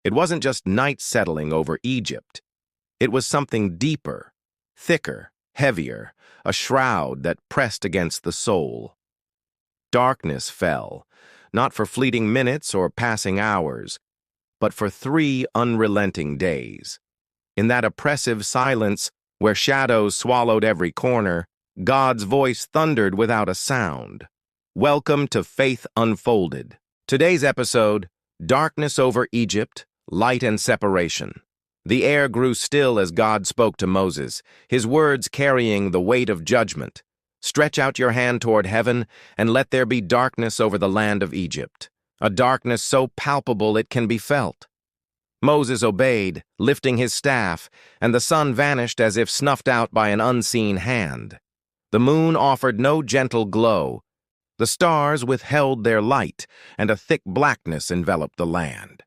It wasn't just night settling over Egypt. It was something deeper, thicker, heavier, a shroud that pressed against the soul. Darkness fell, not for fleeting minutes or passing hours, but for 3 unrelenting days. In that oppressive silence, where shadows swallowed every corner, God's voice thundered without a sound. Welcome to Faith Unfolded. Today's episode, Darkness over Egypt, Light and Separation. The air grew still as God spoke to Moses, his words carrying the weight of judgment. Stretch out your hand toward heaven, and let there be darkness over the land of Egypt, a darkness so palpable it can be felt. Moses obeyed, lifting his staff, and the sun vanished as if snuffed out by an unseen hand. The moon offered no gentle glow. The stars withheld their light, and a thick blackness enveloped the land.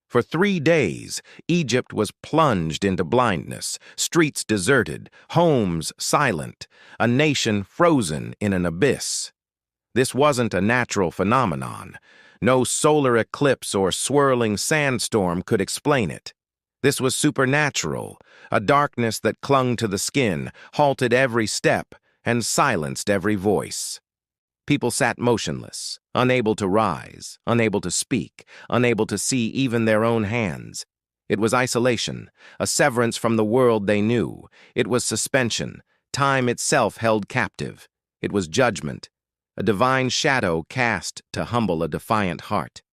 For 3 days, Egypt was plunged into blindness, streets deserted, homes silent, a nation frozen in an abyss. This wasn't a natural phenomenon. No solar eclipse or swirling sandstorm could explain it. This was supernatural, a darkness that clung to the skin, halted every step, and silenced every voice. People sat motionless, unable to rise, unable to speak, unable to see even their own hands. It was isolation, a severance from the world they knew. It was suspension, time itself held captive. It was judgment, a divine shadow cast to humble a defiant heart.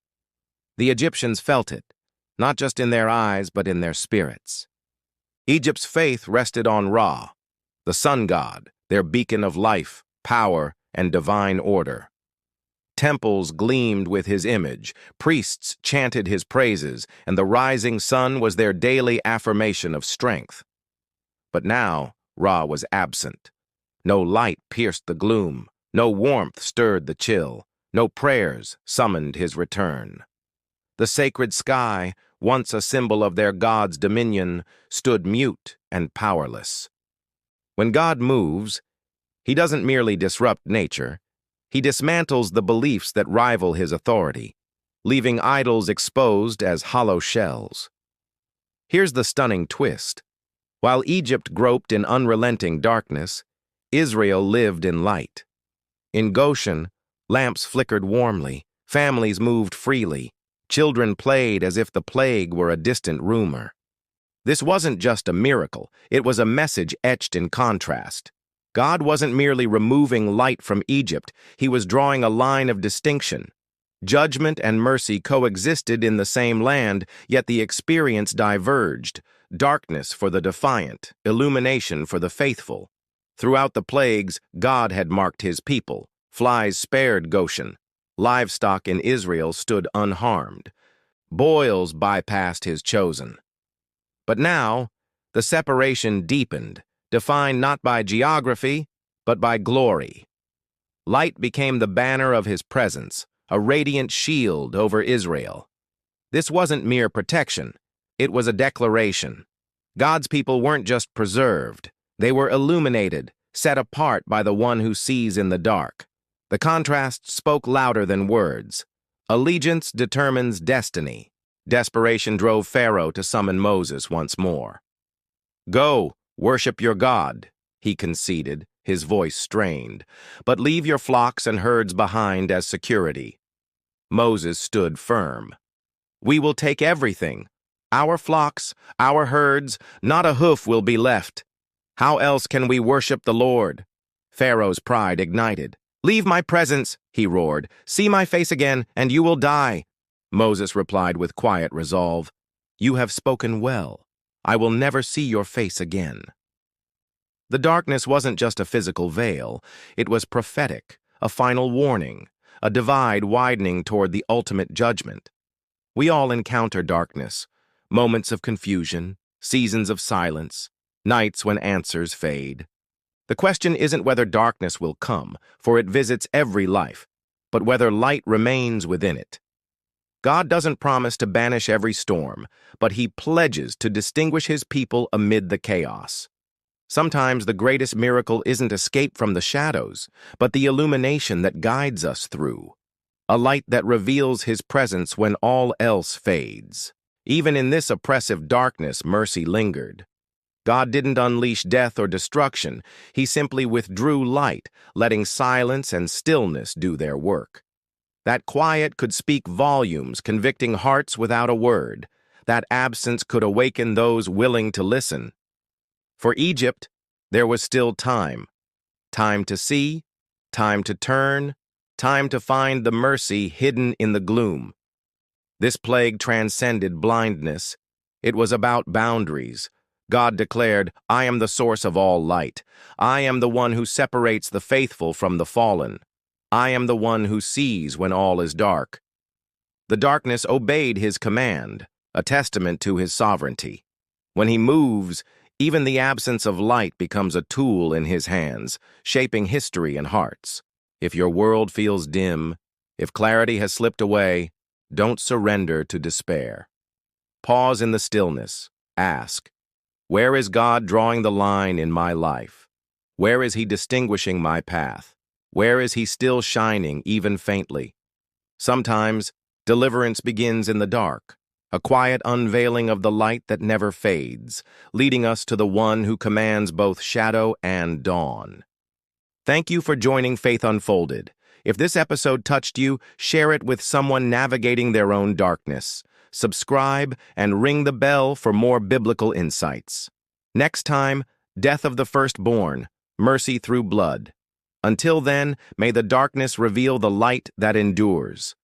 The Egyptians felt it, not just in their eyes but in their spirits. Egypt's faith rested on Ra, the sun god, their beacon of life, power, and divine order. Temples gleamed with his image, priests chanted his praises, and the rising sun was their daily affirmation of strength. But now, Ra was absent. No light pierced the gloom, no warmth stirred the chill, no prayers summoned his return. The sacred sky, once a symbol of their god's dominion, stood mute and powerless. When God moves, he doesn't merely disrupt nature, he dismantles the beliefs that rival his authority, leaving idols exposed as hollow shells. Here's the stunning twist. While Egypt groped in unrelenting darkness, Israel lived in light. In Goshen, lamps flickered warmly, families moved freely, children played as if the plague were a distant rumor. This wasn't just a miracle, it was a message etched in contrast. God wasn't merely removing light from Egypt, he was drawing a line of distinction. Judgment and mercy coexisted in the same land, yet the experience diverged. Darkness for the defiant, illumination for the faithful. Throughout the plagues, God had marked his people. Flies spared Goshen. Livestock in Israel stood unharmed. Boils bypassed his chosen. But now, the separation deepened, defined not by geography, but by glory. Light became the banner of his presence, a radiant shield over Israel. This wasn't mere protection, it was a declaration. God's people weren't just preserved, they were illuminated, set apart by the one who sees in the dark. The contrast spoke louder than words. Allegiance determines destiny. Desperation drove Pharaoh to summon Moses once more. "Go, worship your God," he conceded, his voice strained, "but leave your flocks and herds behind as security." Moses stood firm. "We will take everything. Our flocks, our herds, not a hoof will be left. How else can we worship the Lord?" Pharaoh's pride ignited. "Leave my presence," he roared. "See my face again, and you will die." Moses replied with quiet resolve, "You have spoken well. I will never see your face again." The darkness wasn't just a physical veil, it was prophetic, a final warning, a divide widening toward the ultimate judgment. We all encounter darkness, moments of confusion, seasons of silence, nights when answers fade. The question isn't whether darkness will come, for it visits every life, but whether light remains within it. God doesn't promise to banish every storm, but he pledges to distinguish his people amid the chaos. Sometimes the greatest miracle isn't escape from the shadows, but the illumination that guides us through, a light that reveals his presence when all else fades. Even in this oppressive darkness, mercy lingered. God didn't unleash death or destruction. He simply withdrew light, letting silence and stillness do their work. That quiet could speak volumes, convicting hearts without a word. That absence could awaken those willing to listen. For Egypt, there was still time. Time to see, time to turn, time to find the mercy hidden in the gloom. This plague transcended blindness. It was about boundaries. God declared, "I am the source of all light. I am the one who separates the faithful from the fallen. I am the one who sees when all is dark." The darkness obeyed his command, a testament to his sovereignty. When he moves, even the absence of light becomes a tool in his hands, shaping history and hearts. If your world feels dim, if clarity has slipped away, don't surrender to despair. Pause in the stillness. Ask, where is God drawing the line in my life? Where is he distinguishing my path? Where is he still shining, even faintly? Sometimes, deliverance begins in the dark, a quiet unveiling of the light that never fades, leading us to the one who commands both shadow and dawn. Thank you for joining Faith Unfolded. If this episode touched you, share it with someone navigating their own darkness. Subscribe and ring the bell for more biblical insights. Next time, death of the firstborn, mercy through blood. Until then, may the darkness reveal the light that endures.